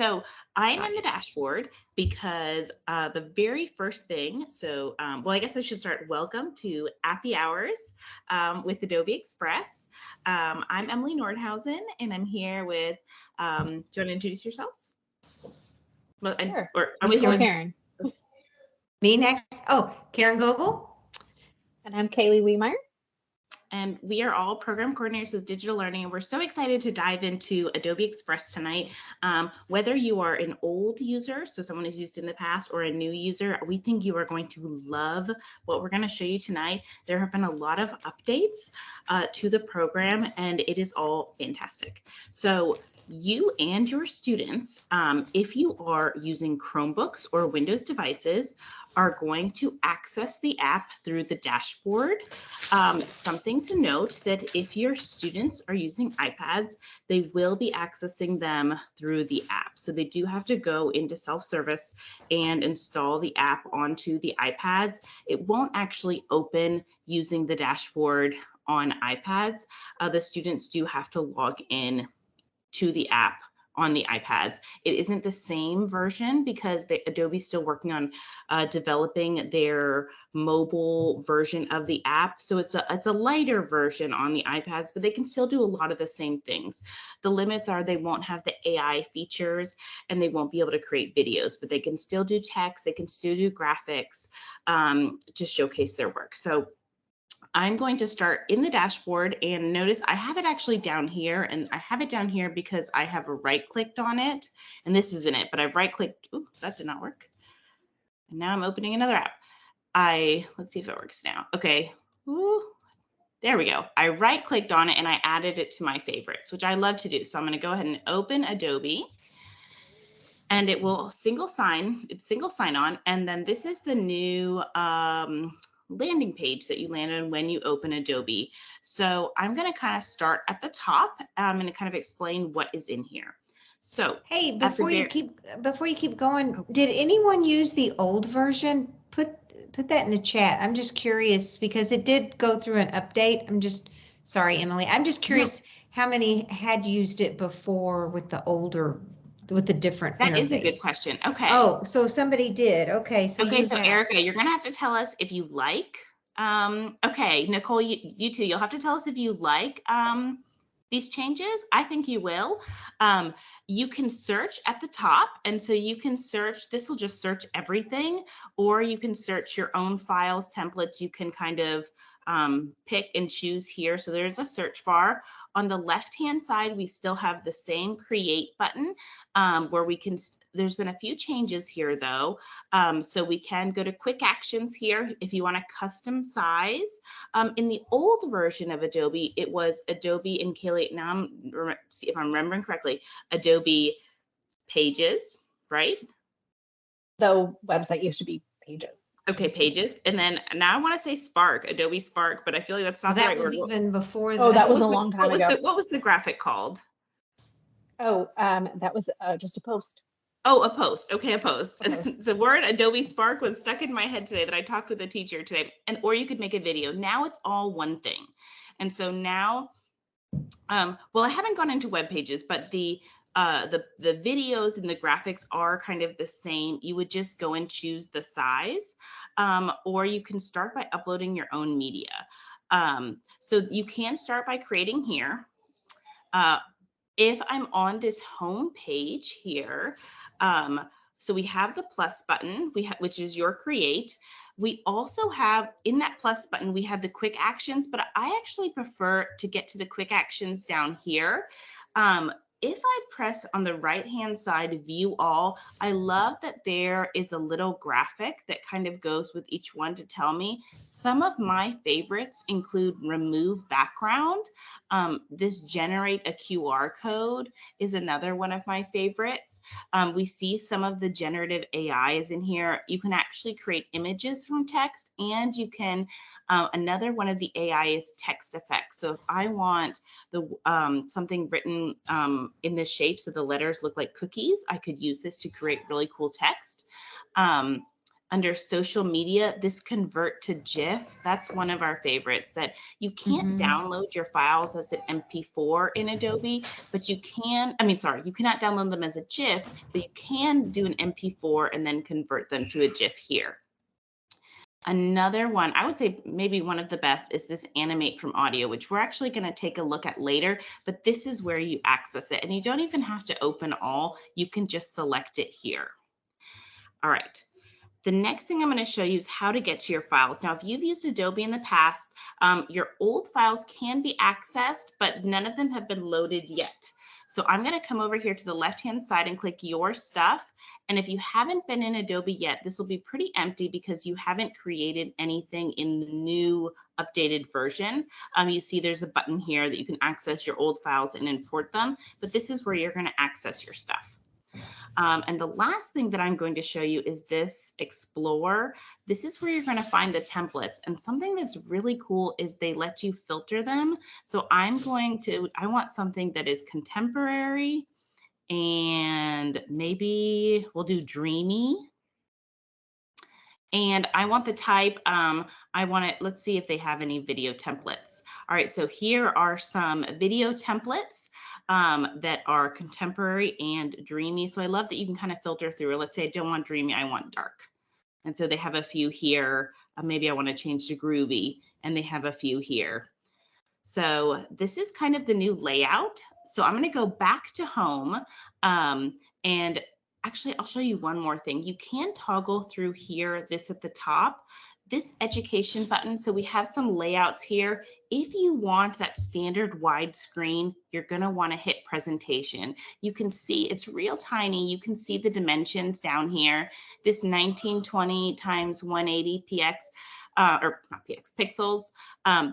So I'm in the dashboard because the very first thing, well, I guess I should start. Welcome to Appy Hours with Adobe Express. I'm Emily Nordhausen, and I'm here with, do you want to introduce yourselves? Well, Sure. Or are we going? Karen. Me next. Oh, Karen Goebel. And I'm Kaylee Wiemeyer. And we are all program coordinators with digital learning, and we're so excited to dive into Adobe Express tonight. Whether you are an old user, so someone who's used in the past, or a new user, we think you are going to love what we're going to show you tonight. There have been a lot of updates to the program, and it is all fantastic. So you and your students, if you are using Chromebooks or Windows devices, are going to access the app through the dashboard. Something to note that if your students are using iPads, they will be accessing them through the app. So they do have to go into self-service and install the app onto the iPads. It won't actually open using the dashboard on iPads. The students do have to log in to the app on the iPads. It isn't the same version because Adobe's still working on developing their mobile version of the app. So it's a lighter version on the iPads, but they can still do a lot of the same things. The limits are they won't have the AI features and they won't be able to create videos, but they can still do text, they can still do graphics to showcase their work. So I'm going to start in the dashboard, and notice I have it actually down here, and I have it down here because I have right-clicked on it, and this isn't it, but I've right-clicked. Ooh, that did not work. And now I'm opening another app. Let's see if it works now. Okay. Ooh, there we go. I right-clicked on it and I added it to my favorites, which I love to do. So I'm going to go ahead and open Adobe, and it will single sign on, and then this is the new landing page that you land on when you open Adobe. So I'm going to kind of start at the top. I'm going to kind of explain what is in here. So hey, before you keep going, did anyone use the old version? Put that in the chat. I'm just curious because it did go through an update. Sorry, Emily. I'm just curious how many had used it before with the different That interface. is a good question. Okay. Oh, so somebody did. Okay. So Erica, you're going to have to tell us if you like. Okay, Nicole, you too. You'll have to tell us if you like these changes. I think you will. You can search at the top, and so you can search. This will just search everything, or you can search your own files, templates. You can kind of pick and choose here. So there's a search bar. On the left-hand side, we still have the same create button where we can, there's been a few changes here though. So we can go to quick actions here if you want a custom size. In the old version of Adobe, it was Adobe and Kaylee, now see if I'm remembering correctly, Adobe Pages, right? The website used to be Pages. Okay, Pages. And then now I want to say Spark, Adobe Spark, but I feel like that's not the right word. That was even before. Oh, that was a long time ago. What was the graphic called? Oh, that was just a post. Oh, a post. Okay, a post. The word Adobe Spark was stuck in my head today that I talked with a teacher today. Or you could make a video. Now it's all one thing. And so now, well, I haven't gone into web pages, but the videos and the graphics are kind of the same. You would just go and choose the size, or you can start by uploading your own media. So you can start by creating here. If I'm on this home page here, so we have the plus button, which is your create. We also have, in that plus button, we have the quick actions, but I actually prefer to get to the quick actions down here. If I press on the right-hand side, view all, I love that there is a little graphic that kind of goes with each one to tell me. Some of my favorites include remove background. This generate a QR code is another one of my favorites. We see some of the generative AI is in here. You can actually create images from text, and you can, another one of the AI is text effects. So if I want the something written in this shape so the letters look like cookies, I could use this to create really cool text. under social media, this convert to GIF, that's one of our favorites, that you can't download your files as an MP4 in Adobe, but you can, you cannot download them as a GIF, but you can do an MP4 and then convert them to a GIF here. Another one, I would say maybe one of the best, is this animate from audio, which we're actually going to take a look at later, but this is where you access it. And you don't even have to open all, you can just select it here. All right. The next thing I'm going to show you is how to get to your files. Now, if you've used Adobe in the past, your old files can be accessed, but none of them have been loaded yet. So I'm going to come over here to the left-hand side and click Your Stuff. And if you haven't been in Adobe yet, this will be pretty empty because you haven't created anything in the new updated version. You see there's a button here that you can access your old files and import them, but this is where you're going to access your stuff. And the last thing that I'm going to show you is this Explore. This is where you're going to find the templates. And something that's really cool is they let you filter them. So I want something that is contemporary, and maybe we'll do dreamy. And I want the type, let's see if they have any video templates. All right, so here are some video templates that are contemporary and dreamy. So I love that you can kind of filter through. Let's say I don't want dreamy, I want dark. And so they have a few here. Maybe I want to change to groovy, and they have a few here. So this is kind of the new layout. So I'm going to go back to home, and actually I'll show you one more thing. You can toggle through here, this at the top, this education button. So we have some layouts here. If you want that standard widescreen, you're going to want to hit presentation. You can see it's real tiny. You can see the dimensions down here. This 1920 times 180 px. Or not px, pixels,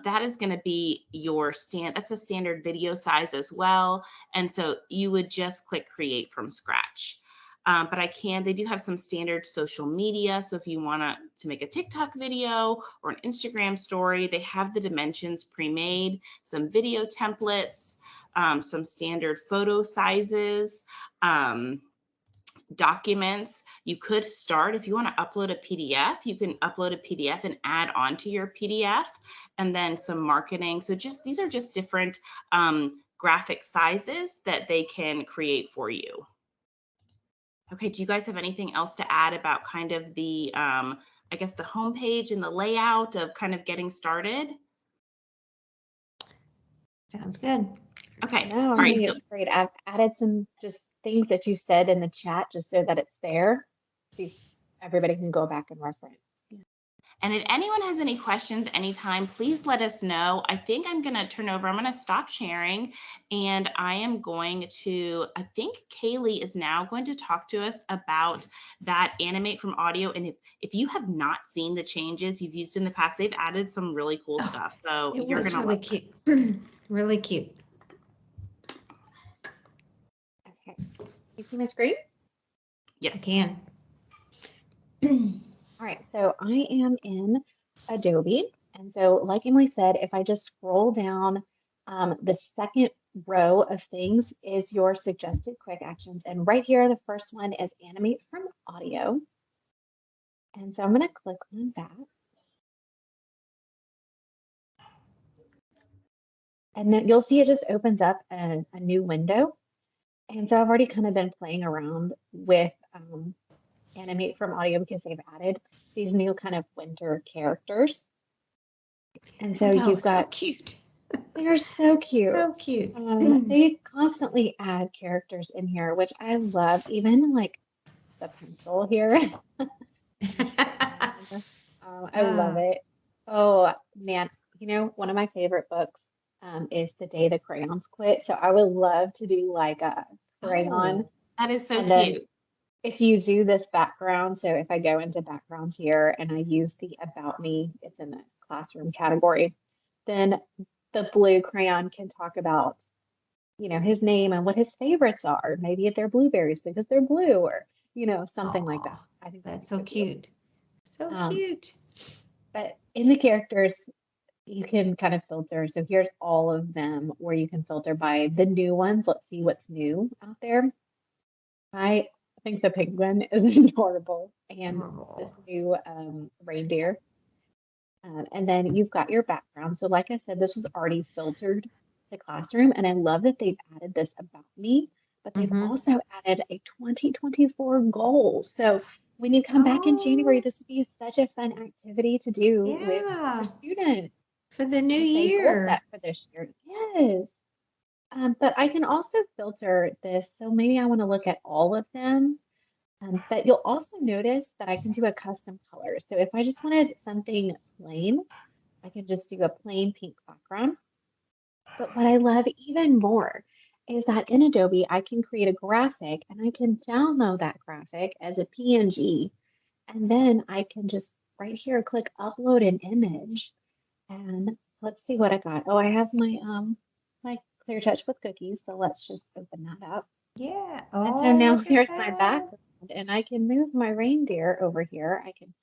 that is going to be your that's a standard video size as well. And so you would just click create from scratch. But they do have some standard social media. So if you want to make a TikTok video or an Instagram story, they have the dimensions pre-made, some video templates, some standard photo sizes, documents. You could start, if you want to upload a PDF, you can upload a PDF and add on to your PDF, and then some marketing. So these are just different graphic sizes that they can create for you. Okay, do you guys have anything else to add about kind of the, I guess the homepage and the layout of kind of getting started? Sounds good. Okay. No, I think it's great. I've added some just things that you said in the chat just so that it's there. Everybody can go back and reference. And if anyone has any questions anytime, please let us know. I think I'm going to I'm going to stop sharing, and I am going to, I think Kaylee is now going to talk to us about that animate from audio. And if you have not seen the changes you've used in the past, they've added some really cool stuff. So you're going to really cute. Really cute. Okay. You see my screen? Yes. I can. All right, so I am in Adobe. And so like Emily said, if I just scroll down, the second row of things is your suggested quick actions. And right here, the first one is animate from audio. And so I'm going to click on that. And then you'll see it just opens up a new window. And so I've already kind of been playing around with animate from audio because they've added these new kind of winter characters. And so you've got, so cute. They're so cute. So cute. They constantly add characters in here, which I love, even like the pencil here. I love it. Oh man, one of my favorite books is The Day the Crayons Quit. So I would love to do like a crayon. That is so cute. If you do this background, so if I go into backgrounds here and I use the About Me, it's in the classroom category, then the blue crayon can talk about, his name and what his favorites are. Maybe if they're blueberries because they're blue, or, something like that. I think that's so cute. So cute. But in the characters, you can kind of filter. So here's all of them where you can filter by the new ones. Let's see what's new out there. I think the penguin is adorable, and this Oh. new reindeer. And then you've got your background. So like I said, this was already filtered to Classroom, and I love that they've added this about me, but they've Mhm. also added a 2024 goal. So when you come back in January, Oh, this would be such a fun activity to do with your yeah. students For the new and say goal year. set for this year. Yes. But I can also filter this. So maybe I want to look at all of them. But you'll also notice that I can do a custom color. So if I just wanted something plain, I can just do a plain pink background. But what I love even more is that in Adobe, I can create a graphic and I can download that graphic as a PNG. And then I can just right here click upload an image. And let's see what I got. Oh, I have my Clear Touch with cookies. So let's just open that up. Yeah. And so Oh, now look at there's my that. background, and I can move my reindeer over here. I can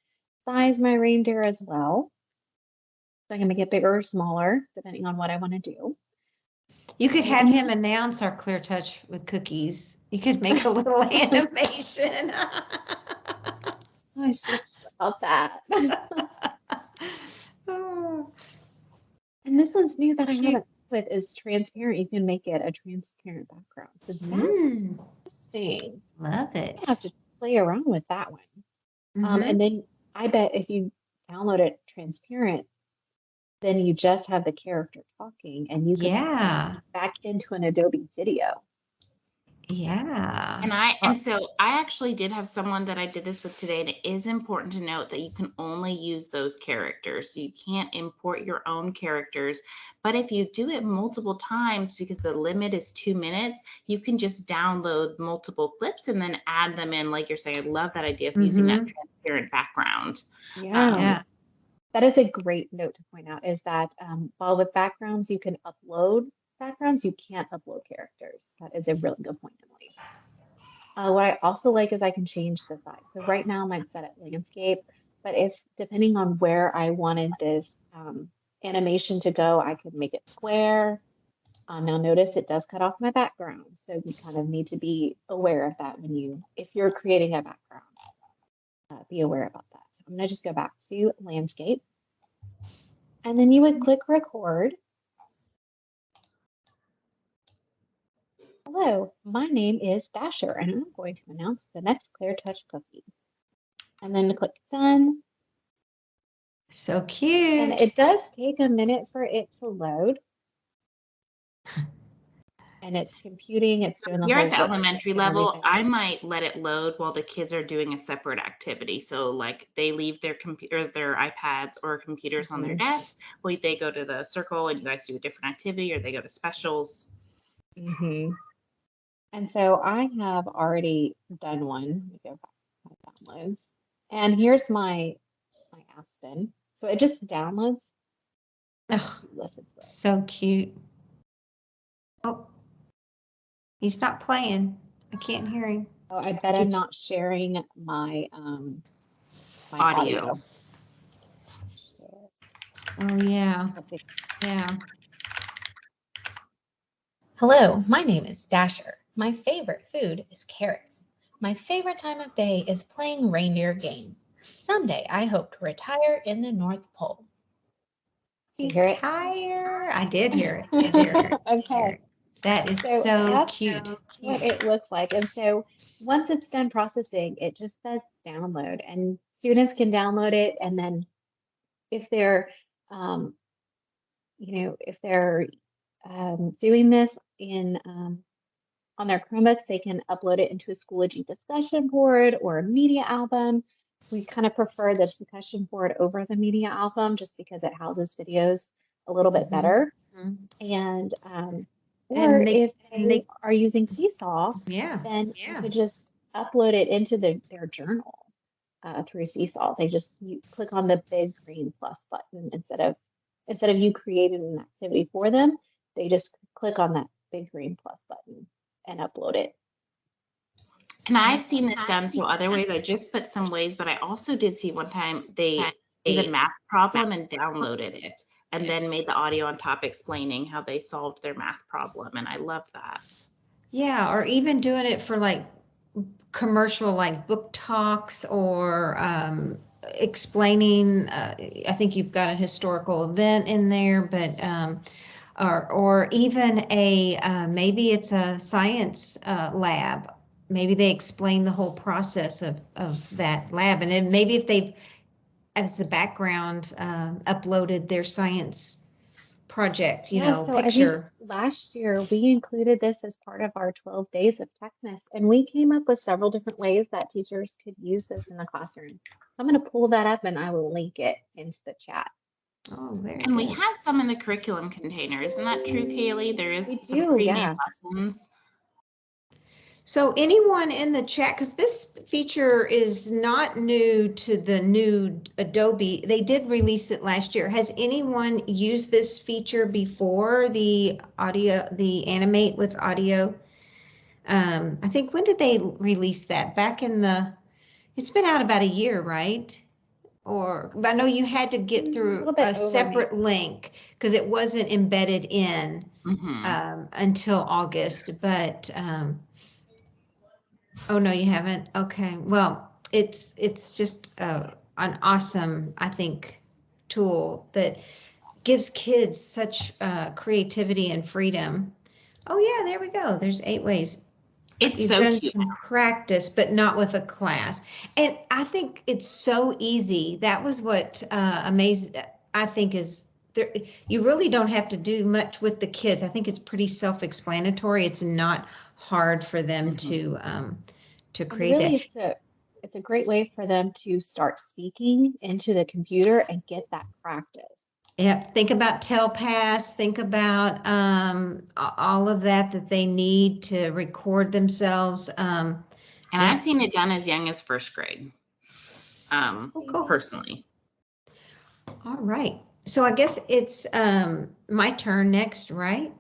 size my reindeer as well. So I can make it bigger or smaller, depending on what I want to do. You could have And him announce our Clear Touch with cookies. You could make a little animation. I should have thought about that. Oh, And this one's new that I cute. haven't with is transparent. You can make it a transparent background. So that's Mm, interesting. love I it. have to play around with that one. Mm-hmm. And then I bet if you download it transparent, then you just have the character talking and you could put Yeah. that back into an Adobe video. Yeah. And so I actually did have someone that I did this with today, and it is important to note that you can only use those characters. So you can't import your own characters. But if you do it multiple times, because the limit is 2 minutes, you can just download multiple clips and then add them in. Like you're saying, I love that idea of using that transparent background. Yeah. Yeah. That is a great note to point out is that while with backgrounds, you can upload backgrounds, you can't upload characters. That is a really good point, Emily. What I also like is I can change the size. So right now mine's set at landscape, but if depending on where I wanted this animation to go, I could make it square. Now notice it does cut off my background. So you kind of need to be aware of that if you're creating a background, be aware about that. So I'm gonna just go back to landscape and then you would click record. Hello, my name is Dasher, and I'm going to announce the next Clear Touch cookie. And then click done. So And cute. it does take a minute for it to load. And it's computing, it's doing the You're whole at the lip elementary syncing and level. everything. I might let it load while the kids are doing a separate activity. So like they leave their computer, their iPads or computers on their desk. Well, they go to the circle and you guys do a different activity, or they go to specials. And so I have already done one. Let me go back to my downloads. And here's my Aspen. So it just downloads. Oh, Listen to it. so cute. Oh, he's not playing. I can't hear him. Oh, I bet I'm not sharing my my audio. Oh, yeah. Let's see. Yeah. Hello, my name is Dasher. My favorite food is carrots. My favorite time of day is playing reindeer games. Someday I hope to retire in the North Pole. You hear it? Retire. I did hear it. I did hear it. Okay. That is So so that's cute. what it looks like. And so once it's done processing, it just says download, and students can download it. And then if they're, if they're doing this in on their Chromebooks, they can upload it into a Schoology discussion board or a media album. We kind of prefer the discussion board over the media album just because it houses videos a little bit better. And or And if and they are using Seesaw, yeah. then you could just upload it into their journal through Seesaw. You click on the big green plus button instead of you creating an activity for them. They just click on that big green plus button and upload it. And I've seen this done so other ways. I just put some ways, but I also did see one time they did a math problem and downloaded it and then made the audio on top explaining how they solved their math problem. And I love that. Yeah, or even doing it for like commercial like book talks or explaining, I think you've got a historical event in there, but or even a maybe it's a science lab. Maybe they explain the whole process of that lab, and then maybe if they've, as the background, uploaded their science project, Yeah, so I think picture. last year we included this as part of our 12 days of Techness, and we came up with several different ways that teachers could use this in the classroom. I'm going to pull that up and I will link it into the chat. Oh, very And we good. have some in the curriculum container. Isn't that true, Kaylee? There is We some do, pre-made yeah. lessons. So anyone in the chat, because this feature is not new to the new Adobe, they did release it last year. Has anyone used this feature before, the audio, the animate with audio? I think, when did they release that? Back in the, it's been out about a year, right? Or, but I know you had to get A through little bit a over separate maybe. link because it wasn't embedded in until August, but oh, no, you haven't? Okay. Well, it's just an awesome, I think, tool that gives kids such creativity and freedom. Oh, yeah, there we go. There's 8 ways. It's You've so done cute. some practice, but not with a class. And I think it's so easy. That was what amazing, I think, is there. You really don't have to do much with the kids. I think it's pretty self-explanatory. It's not hard for them to And create that. really, it's a great way for them to start speaking into the computer and get that practice. Yeah, think about TelPass, think about all of that they need to record themselves. And yeah. I've seen it done as young as first grade, Cool. personally. All right. So I guess it's my turn next, right?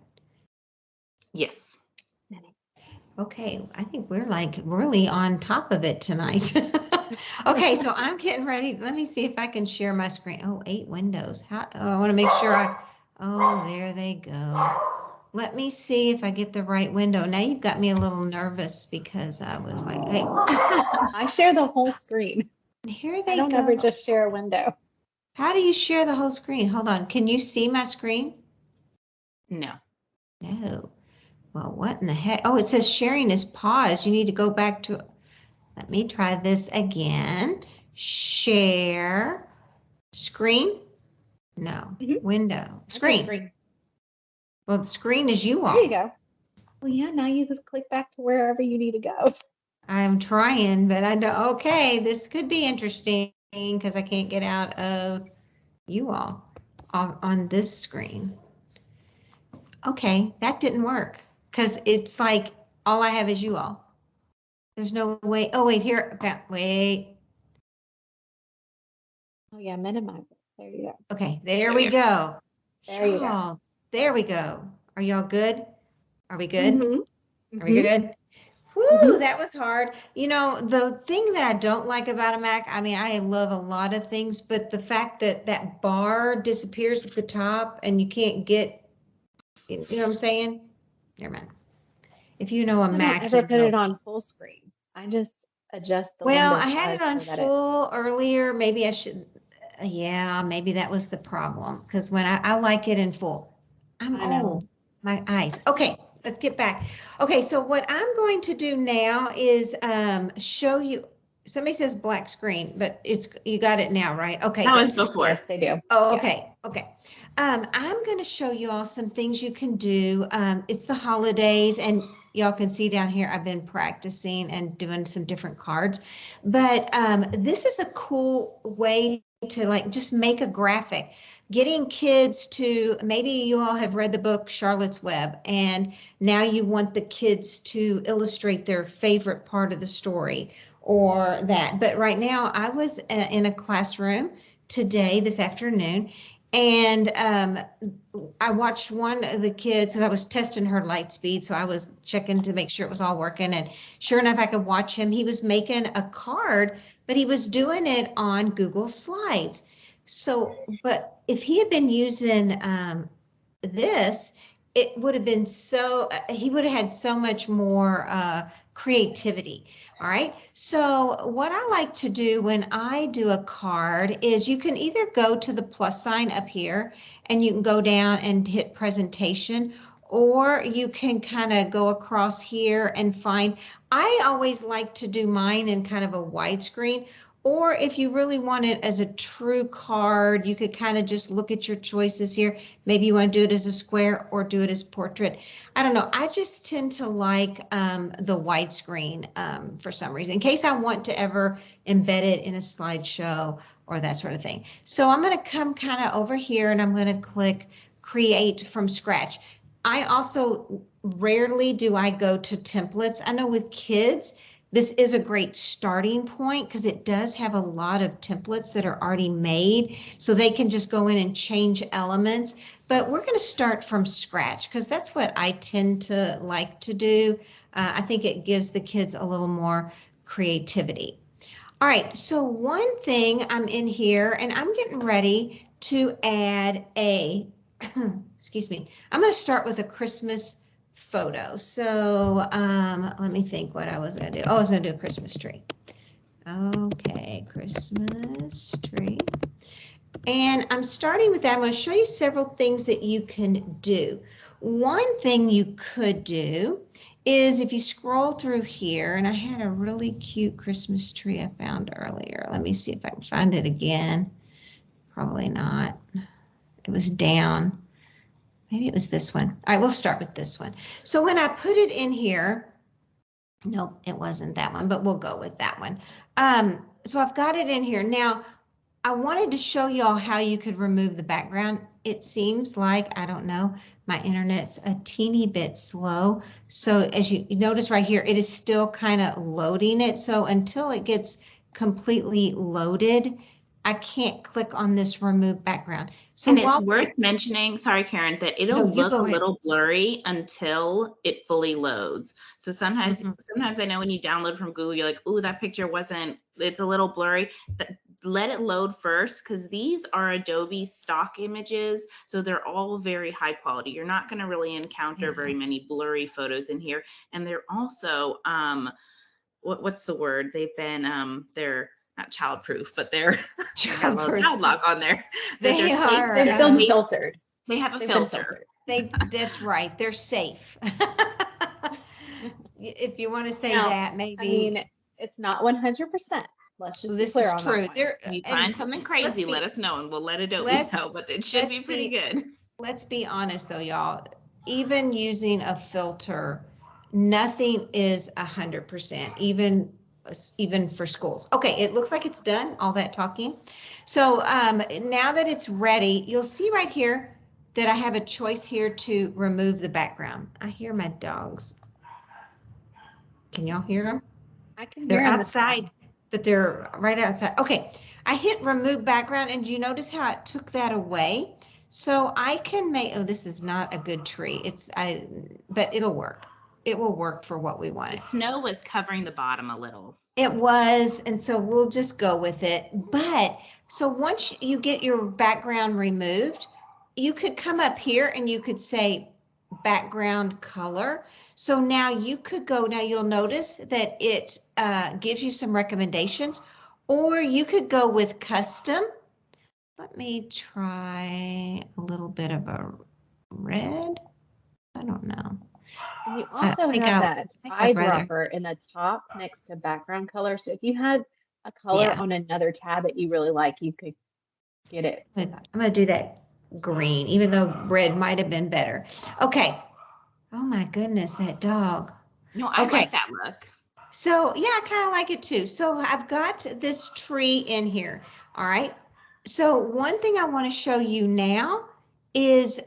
Yes. Okay, I think we're like really on top of it tonight. Okay, so I'm getting ready. Let me see if I can share my screen. Oh, 8 windows. How? Oh, I want to make sure oh, there they go. Let me see if I get the right window. Now you've got me a little nervous because I was like, hey, I share the whole screen. here they I don't go. ever just share a window. How do you share the whole screen? Hold on. Can you see my screen? No. No. Well, what in the heck? Oh, it says sharing is paused. You need to go back to, let me try this again. Share screen? No. Window. Screen. Well, the screen is you all. There you go. Well, yeah, now you just click back to wherever you need to go. I'm trying, but I know, okay, this could be interesting because I can't get out of you all on this screen. Okay, that didn't work because it's like all I have is you all. There's no way. Oh, wait, here. Wait. Oh, yeah, minimize it. There you go. Okay, there we go. There you go. There we go. Are y'all good? Are we good? Are we good? Woo, that was hard. The thing that I don't like about a Mac, I mean, I love a lot of things, but the fact that that bar disappears at the top and you can't get, you know what I'm saying? Never mind. If you know a Mac, I don't ever put it on full screen. I just adjust the well, window I had it size on so that full earlier. Maybe I should, yeah, maybe that was the problem. Because when I like it in full, I'm I know. old, my eyes. Okay, let's get back. Okay, so what I'm going to do now is show you, somebody says black screen, but you got it now, right? Okay, That good. was before. Yes, they do. Oh, Yeah. okay, okay. I'm going to show you all some things you can do. It's the holidays, and y'all can see down here I've been practicing and doing some different cards. But this is a cool way to like just make a graphic. Getting kids to, maybe you all have read the book Charlotte's Web, and now you want the kids to illustrate their favorite part of the story or that. But right now I was in a classroom today, this afternoon, and I watched one of the kids, because I was testing her light speed, so I was checking to make sure it was all working. And sure enough, I could watch him. He was making a card, but he was doing it on Google Slides. So, but if he had been using this, it would have been so, he would have had so much more creativity. All right. So what I like to do when I do a card is you can either go to the plus sign up here and you can go down and hit presentation, or you can kind of go across here and find, I always like to do mine in kind of a widescreen. Or if you really want it as a true card, you could kind of just look at your choices here. Maybe you want to do it as a square or do it as portrait. I don't know. I just tend to like the widescreen for some reason, in case I want to ever embed it in a slideshow or that sort of thing. So I'm going to come kind of over here and I'm going to click create from scratch. I also rarely do I go to templates. I know with kids, this is a great starting point because it does have a lot of templates that are already made, so they can just go in and change elements. But we're going to start from scratch because that's what I tend to like to do. I think it gives the kids a little more creativity. All right, so one thing I'm in here and I'm getting ready to add a, excuse me, I'm going to start with a Christmas photo. So let me think what I was going to do. Oh, I was going to do a Christmas tree. Okay, Christmas tree. And I'm starting with that. I'm going to show you several things that you can do. One thing you could do is if you scroll through here, and I had a really cute Christmas tree I found earlier. Let me see if I can find it again. Probably not. It was down. Maybe it was this one. All right, we'll start with this one. So when I put it in here, nope, it wasn't that one, but we'll go with that one. So I've got it in here. Now, I wanted to show y'all how you could remove the background. It seems like, I don't know, my internet's a teeny bit slow. So as you notice right here, it is still kind of loading it. So until it gets completely loaded, I can't click on this remove background. So and it's worth mentioning, sorry, Karen, that it'll look a little blurry until it fully loads. So sometimes I know when you download from Google, you're like, oh, that picture it's a little blurry. But let it load first, because these are Adobe stock images. So they're all very high quality. You're not going to really encounter very many blurry photos in here. And they're also, what's the word? They've been, they're not childproof, but they're child lock on there. They've been filtered. They have a filter. That's right. They're safe. If you want to say that, maybe. I mean, it's not 100%. Let's just be clear on that one. If you find something crazy, let us know and we'll let Adobe know, but it should be pretty good. Let's be honest though, y'all. Even using a filter, nothing is 100%, even for schools. Okay, it looks like it's done, all that talking. So now that it's ready, you'll see right here that I have a choice here to remove the background. I hear my dogs. Can y'all hear them? I can hear them. They're outside, but they're right outside. Okay, I hit remove background, and do you notice how it took that away? So I can make, oh, this is not a good tree. But it'll work. It will work for what we want. The snow was covering the bottom a little. It was, and so we'll just go with it. But so once you get your background removed, you could come up here and you could say background color. So now you could go, now you'll notice that it gives you some recommendations, or you could go with custom. Let me try a little bit of a red. I don't know. And you also have that eyedropper in the top next to background color. So if you had a color on another tab that you really like, you could get it. I'm going to do that green, even though red might have been better. Okay. Oh my goodness, that dog. No, I like that look. So yeah, I kind of like it too. So I've got this tree in here. All right. So one thing I want to show you now is,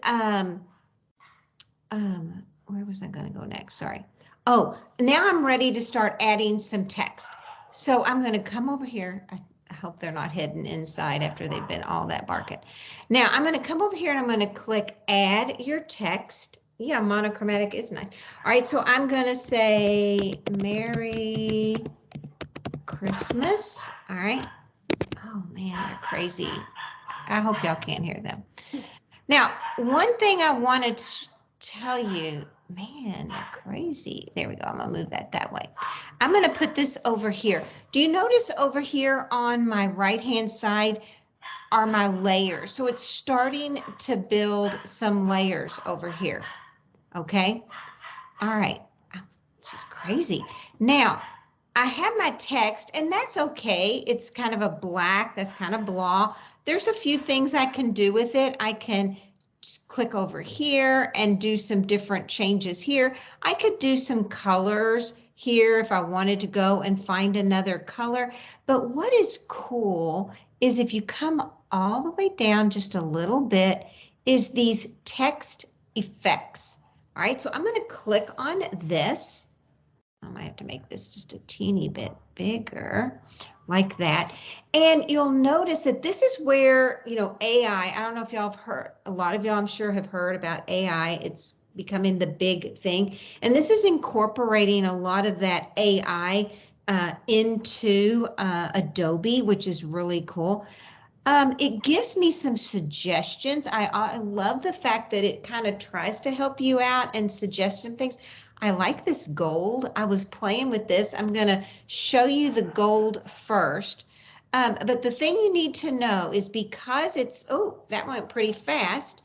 where was I going to go next? Sorry. Oh, now I'm ready to start adding some text. So I'm going to come over here. I hope they're not hidden inside after they've been all that barking. Now I'm going to come over here and I'm going to click add your text. Yeah, monochromatic is nice. All right, so I'm going to say Merry Christmas. All right. Oh man, they're crazy. I hope y'all can't hear them. Now, one thing I wanted to tell you man, they're crazy. There we go. I'm gonna move that way. I'm gonna put this over here. Do you notice over here on my right-hand side are my layers? So it's starting to build some layers over here. Okay. All right. This is crazy. Now, I have my text, and that's okay. It's kind of a black, that's kind of blah. There's a few things I can do with it. I can just click over here and do some different changes here. I could do some colors here if I wanted to go and find another color. But what is cool is if you come all the way down just a little bit, is these text effects. All right, so I'm going to click on this. I might have to make this just a teeny bit bigger, like that. And you'll notice that this is where, you know, AI, I don't know if y'all have heard, a lot of y'all I'm sure have heard about AI. It's becoming the big thing. And this is incorporating a lot of that AI into Adobe, which is really cool. It gives me some suggestions. I love the fact that it kind of tries to help you out and suggest some things. I like this gold. I was playing with this. I'm going to show you the gold first. But the thing you need to know is because it's, oh, that went pretty fast.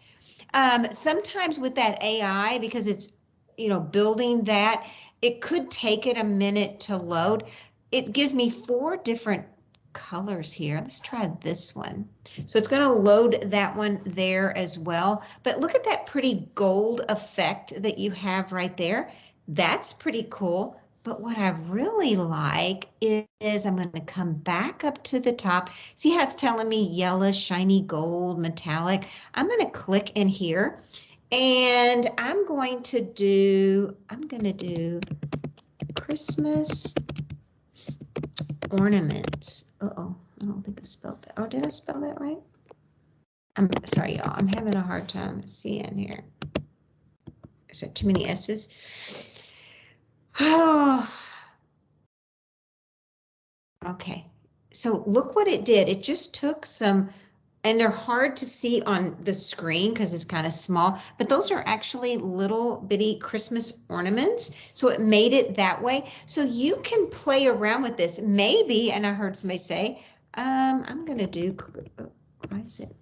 Sometimes with that AI, because it's, you know, building that, it could take it a minute to load. It gives me 4 different colors here. Let's try this one. So it's going to load that one there as well. But look at that pretty gold effect that you have right there. That's pretty cool. But what I really like is I'm going to come back up to the top. See how it's telling me yellow, shiny gold, metallic. I'm going to click in here and I'm going to do Christmas ornaments. Uh-oh, I don't think I spelled that. Oh, did I spell that right? I'm sorry, y'all. I'm having a hard time seeing here. Is there too many S's? Oh, okay. So look what it did. It just took some, and they're hard to see on the screen because it's kind of small, but those are actually little bitty Christmas ornaments. So it made it that way. So you can play around with this. Maybe, and I heard somebody say, I'm going to do, why is it?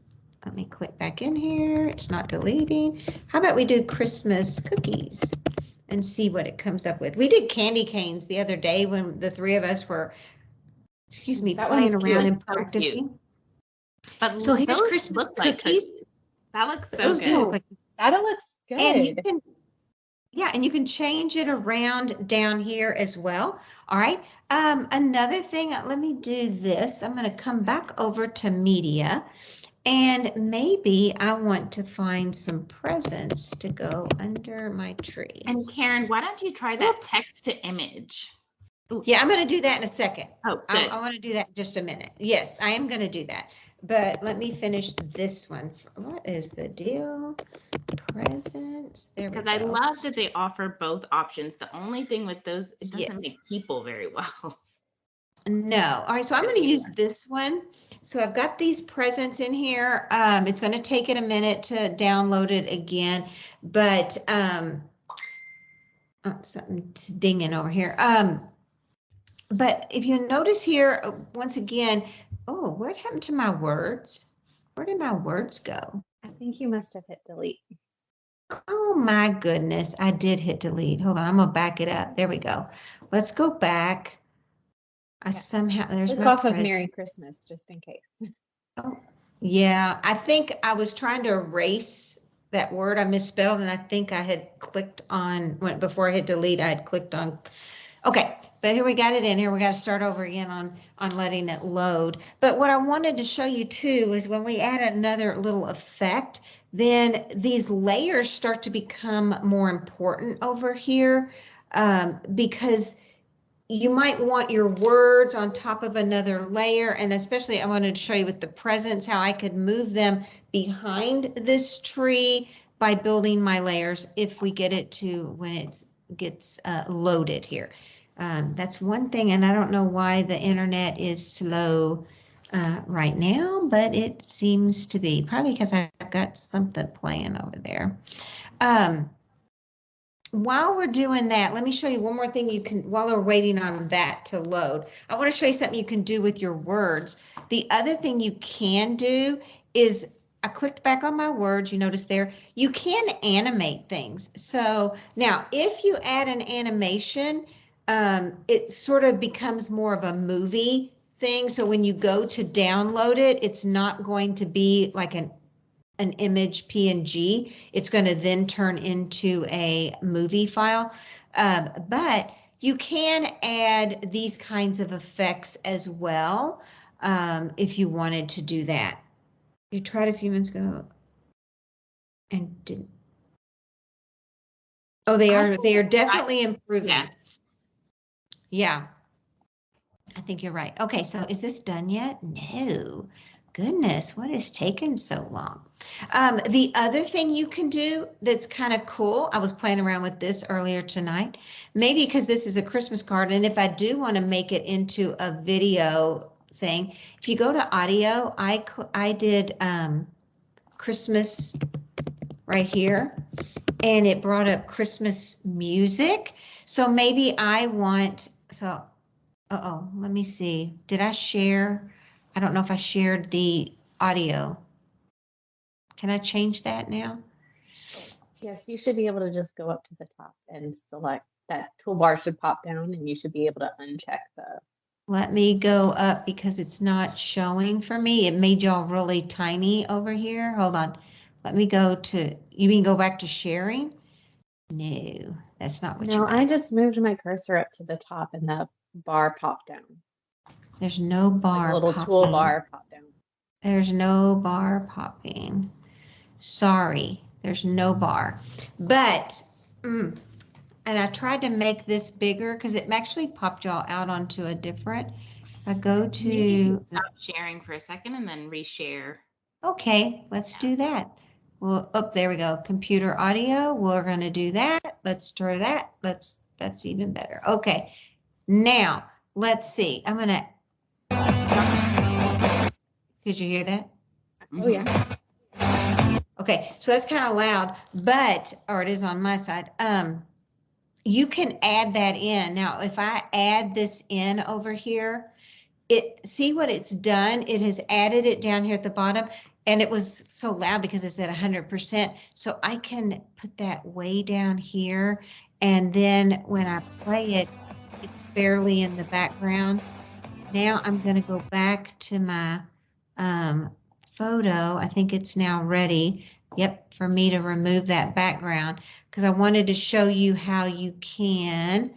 Let me click back in here. It's not deleting. How about we do Christmas cookies and see what it comes up with? We did candy canes the other day when the 3 of us were, excuse me, That playing one's around cute. and practicing. But So here's those Christmas look like cookies. That looks so Those good. do look like, That looks good. and you can, yeah, and you can change it around down here as well. All right. Another thing, let me do this. I'm going to come back over to media, and maybe I want to find some presents to go under my tree. And Karen, why don't you try that text to image? Ooh. Yeah, I'm going to do that in a second. Oh, good. I want to do that in just a minute. Yes, I am going to do that. But let me finish this one. What is the deal? Presents. There we go. Because I love that they offer both options. The only thing with those, it doesn't make people very well. No. All right, so I'm going to use this one. So I've got these presents in here. It's going to take it a minute to download it again, but oh, something's dinging over here. But if you notice here, once again, oh, what happened to my words? Where did my words go? I think you must have hit delete. Oh my goodness, I did hit delete. Hold on, I'm gonna back it up. There we go. Let's go back. Somehow there's Click my off of present. Merry Christmas just in case. Oh, yeah, I think I was trying to erase that word I misspelled, and I think I had clicked on, before I hit delete, I had clicked on, okay, but here we got it in here. We got to start over again on letting it load. But what I wanted to show you too is when we add another little effect, then these layers start to become more important over here, because you might want your words on top of another layer. And especially I wanted to show you with the presents, how I could move them behind this tree by building my layers if we get it to when it gets loaded here. That's one thing, and I don't know why the internet is slow right now, but it seems to be, probably because I've got something playing over there. while we're doing that, let me show you one more thing you can, while we're waiting on that to load, I want to show you something you can do with your words. The other thing you can do is, I clicked back on my words, you notice there, you can animate things. So now if you add an animation, it sort of becomes more of a movie thing. So when you go to download it, it's not going to be like an image PNG. It's going to then turn into a movie file. But you can add these kinds of effects as well if you wanted to do that. You tried a few minutes ago and didn't. Oh, they are definitely improving. Yeah. Yeah. I think you're right. Okay, so is this done yet? No. Goodness, what is taking so long? The other thing you can do that's kind of cool, I was playing around with this earlier tonight, maybe because this is a Christmas card, and if I do want to make it into a video thing, if you go to audio, I did Christmas right here, and it brought up Christmas music. So maybe I want, so uh-oh, let me see. Did I share? I don't know if I shared the audio. Can I change that now? Yes, you should be able to just go up to the top and select that toolbar should pop down and you should be able to uncheck the. Let me go up because it's not showing for me. It made y'all really tiny over here. Hold on. Let me go to, you mean go back to sharing? No, that's not what you No, meant. I just moved my cursor up to the top and the bar popped down. There's no Like bar a little popping. toolbar popped down. There's no bar popping. Sorry, there's no bar. But, and I tried to make this bigger because it actually popped y'all out onto a different. I go to. Stop sharing for a second and then reshare. Okay, let's do that. Well, oh, there we go. Computer audio. We're going to do that. Let's try that. That's even better. Okay. Now, let's see. I'm going to. Could you hear that? Oh yeah. Okay, so that's kind of loud, but, or it is on my side. You can add that in. Now, if I add this in over here, see what it's done? It has added it down here at the bottom, and it was so loud because it's at 100%. So I can put that way down here, and then when I play it, it's barely in the background. Now I'm going to go back to my photo. I think it's now ready. Yep, for me to remove that background because I wanted to show you how you can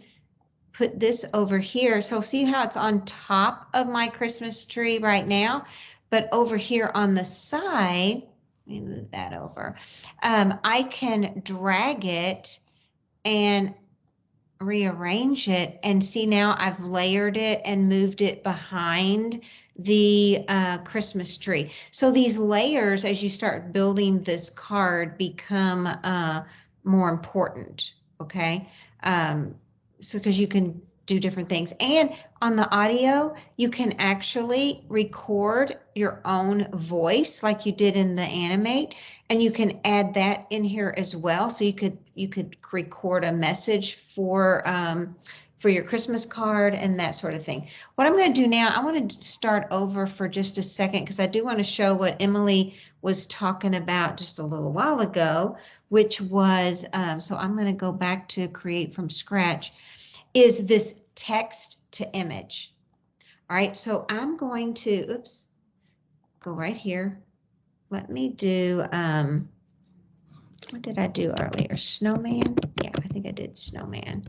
put this over here. So see how it's on top of my Christmas tree right now, but over here on the side, let me move that over. I can drag it and rearrange it, and see now I've layered it and moved it behind the Christmas tree. So these layers, as you start building this card, become more important, okay? So because you can do different things. And on the audio, you can actually record your own voice like you did in the animate, and you can add that in here as well. So you could record a message for your Christmas card and that sort of thing. What I'm going to do now, I want to start over for just a second because I do want to show what Emily was talking about just a little while ago, which was, so I'm going to go back to create from scratch, is this text to image. All right, so I'm going to, oops, go right here. Let me do, what did I do earlier? Snowman? Yeah, I think I did snowman.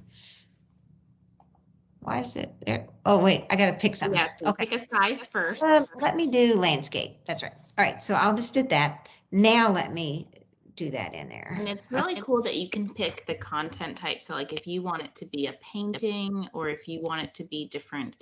Why is it there? Oh, wait, I got to pick something. Yeah, so Okay. pick a size first. Let me do landscape. That's right. All right, so I'll just did that. Now let me do that in there. And it's really cool that you can pick the content type. So like if you want it to be a painting or if you want it to be different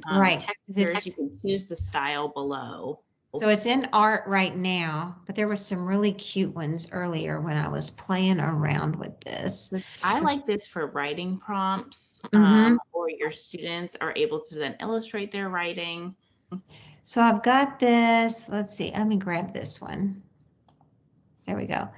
Right. textures, you can choose the style below. So it's in art right now, but there were some really cute ones earlier when I was playing around with this. I like this for writing prompts, or your students are able to then illustrate their writing. So I've got this, let's see, let me grab this one. There we go.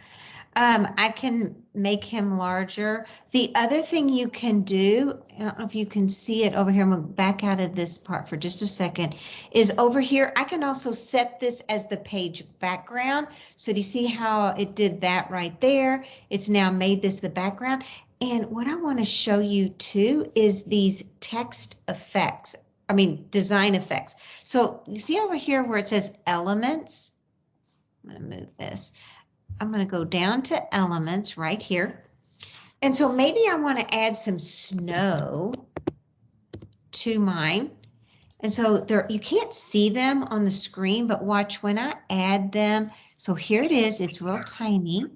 I can make him larger. The other thing you can do, I don't know if you can see it over here, I'm gonna back out of this part for just a second, is over here, I can also set this as the page background. So do you see how it did that right there? It's now made this the background. And what I want to show you too is these text effects, design effects. So you see over here where it says elements, I'm going to move this. I'm going to go down to elements right here. And so maybe I want to add some snow to mine. And so there, you can't see them on the screen, but watch when I add them. So here it is. It's real tiny.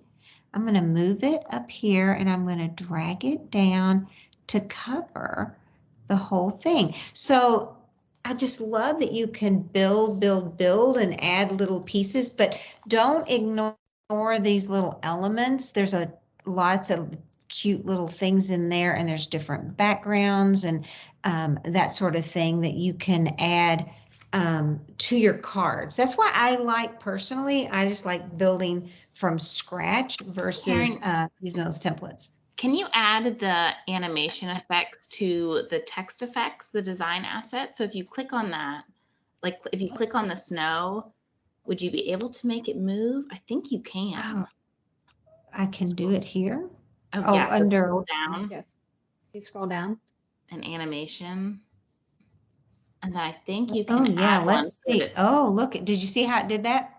I'm going to move it up here and I'm going to drag it down to cover the whole thing. So I just love that you can build and add little pieces, but don't ignore these little elements. There's lots of cute little things in there, and there's different backgrounds and that sort of thing that you can add to your cards. That's why personally, I just like building from scratch versus using those templates. Can you add the animation effects to the text effects, the design assets? So if you click on that, like if you click on the snow, would you be able to make it move? I think you can. I can do it here. Oh yeah, so under scroll down. Yes. So you scroll down. An animation. And then I think you Oh can yeah, add let's one. see. Oh, look, did you see how it did that?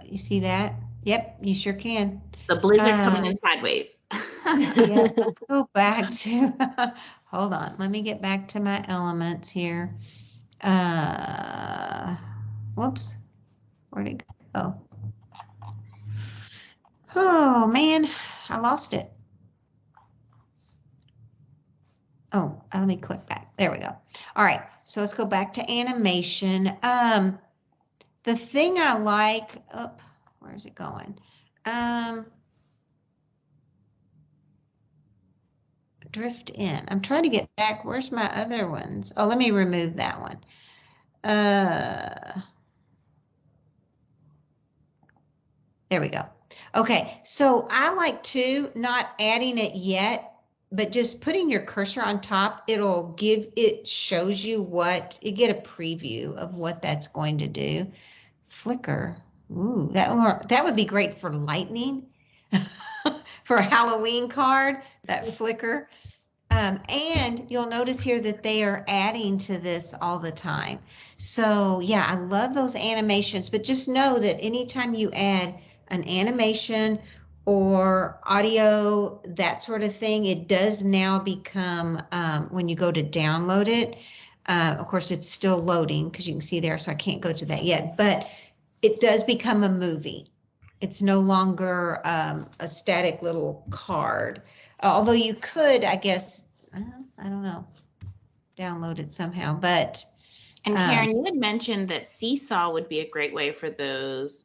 You see that? Yep, you sure can. The blizzard coming in sideways. Yeah, let's go back to, hold on, let me get back to my elements here. Whoops, where'd it go? Oh man, I lost it. Oh, let me click back. There we go. All right, so let's go back to animation. The thing I like, oh, where's it going? Drift in. I'm trying to get back. Where's my other ones? Oh, let me remove that one. There we go. Okay, so I like to not adding it yet, but just putting your cursor on top, it shows you you get a preview of what that's going to do. Flicker. Ooh, that would be great for lightning. For a Halloween card, that flicker. And you'll notice here that they are adding to this all the time. So yeah, I love those animations, but just know that anytime you add an animation or audio, that sort of thing, it does now become, when you go to download it, of course it's still loading because you can see there, so I can't go to that yet, but it does become a movie. It's no longer a static little card. Although you could, I guess, I don't know, download it somehow, but. And Karen, you had mentioned that Seesaw would be a great way for those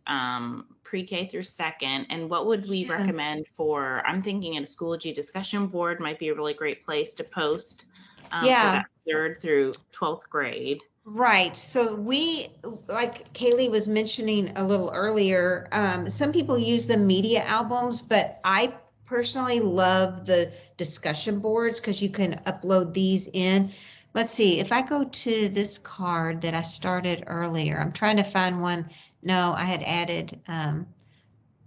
pre-K through second. And what would we recommend for, I'm thinking a Schoology discussion board might be a really great place to post for that 3rd through 12th grade. Right. So like Kaylee was mentioning a little earlier, some people use the media albums, but I personally love the discussion boards because you can upload these in. Let's see, if I go to this card that I started earlier, I'm trying to find one. No, I had added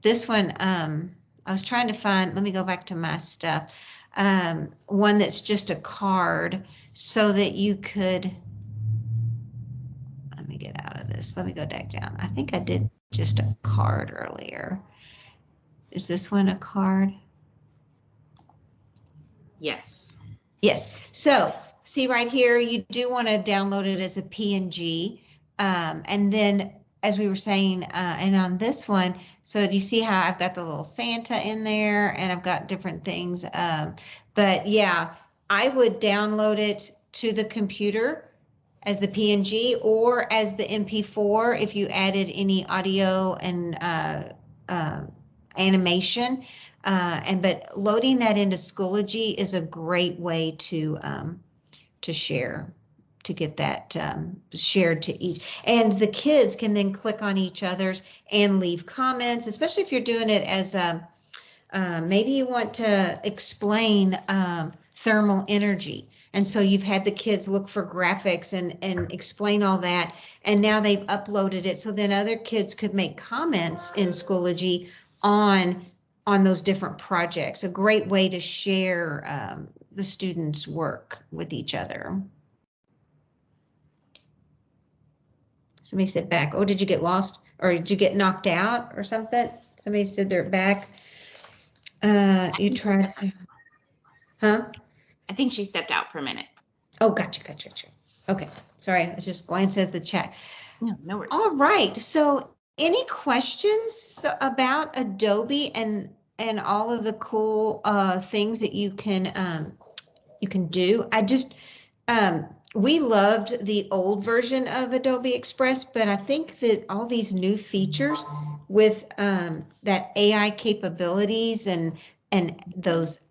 this one. I was trying to find, let me go back to my stuff. One that's just a card so that you could, let me get out of this. Let me go back down. I think I did just a card earlier. Is this one a card? Yes. Yes. So see right here, you do want to download it as a PNG. And then as we were saying, and on this one, so do you see how I've got the little Santa in there and I've got different things. But yeah, I would download it to the computer as the PNG or as the MP4 if you added any audio and animation. But loading that into Schoology is a great way to share to get that shared to each. And the kids can then click on each other's and leave comments, especially if you're doing it as maybe you want to explain thermal energy. And so you've had the kids look for graphics and explain all that. And now they've uploaded it. So then other kids could make comments in Schoology on those different projects. A great way to share the students' work with each other. Somebody said back. Oh, did you get lost or did you get knocked out or something? Somebody said they're back. You tried to, huh? I think she stepped out for a minute. Oh, gotcha. Okay, sorry, I was just glancing at the chat. No, no worries. All right, so any questions about Adobe and all of the cool things that you can do? I just we loved the old version of Adobe Express, but I think that all these new features with that AI capabilities and those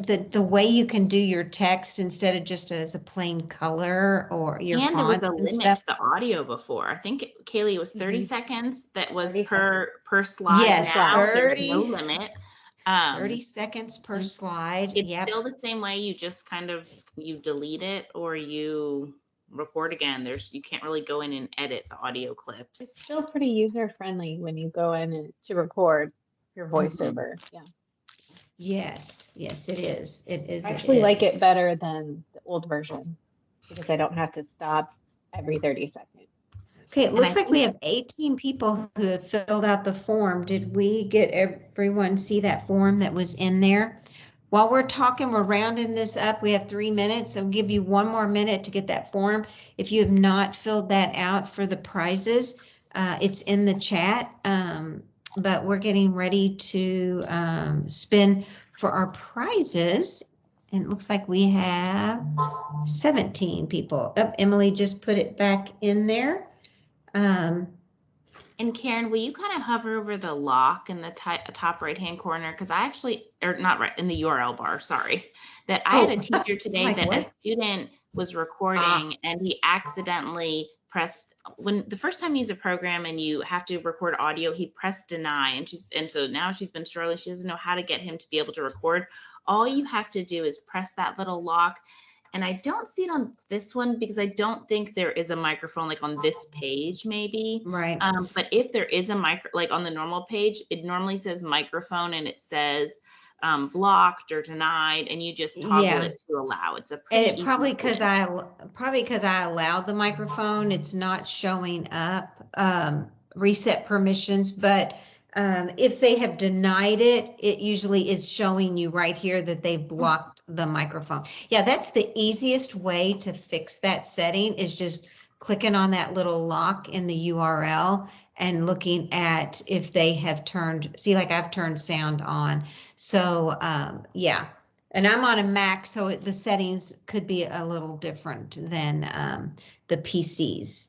the way you can do your text instead of just as a plain color or your And there was fonts a and limit stuff. to the audio before. I think, Kaylee, it was 30 Mhm. seconds. That was 30 per slide. Yes, Now there's 30. no limit. 30 seconds per and slide. It's Yep. still the same way. You just kind of, you delete it or you record again. You can't really go in and edit the audio clips. It's still pretty user friendly when you go in and to record your voiceover. Yeah. Yes, it is. It is. I actually like is. it better than the old version because I don't have to stop every 30 seconds. Okay, it And looks I like we have 18 people who have filled out the form. Did we get everyone see that form that was in there? While we're talking, we're rounding this up. We have 3 minutes. I'll give you 1 more minute to get that form. If you have not filled that out for the prizes, it's in the chat. But we're getting ready to spin for our prizes. And it looks like we have 17 people. Oh, Emily just put it back in there. And Karen, will you kind of hover over the lock in the top right-hand corner? Because I actually, or not right, in the URL bar, sorry. That I had a teacher today Like that what? a student was recording and he accidentally pressed, when the first time you use a program and you have to record audio, he pressed deny and so now she's been struggling. She doesn't know how to get him to be able to record. All you have to do is press that little lock. And I don't see it on this one because I don't think there is a microphone like on this page maybe. Right. But if there is a like on the normal page, it normally says microphone and it says blocked or denied, and you just toggle it to allow. It's a pretty And it probably easy because I allowed the microphone, it's not showing up. Reset permissions, but if they have denied it, it usually is showing you right here that they've blocked the microphone. Yeah, that's the easiest way to fix that setting is just clicking on that little lock in the URL and looking at if they have turned, see, like I've turned sound on. So yeah, and I'm on a Mac, so the settings could be a little different than the PCs.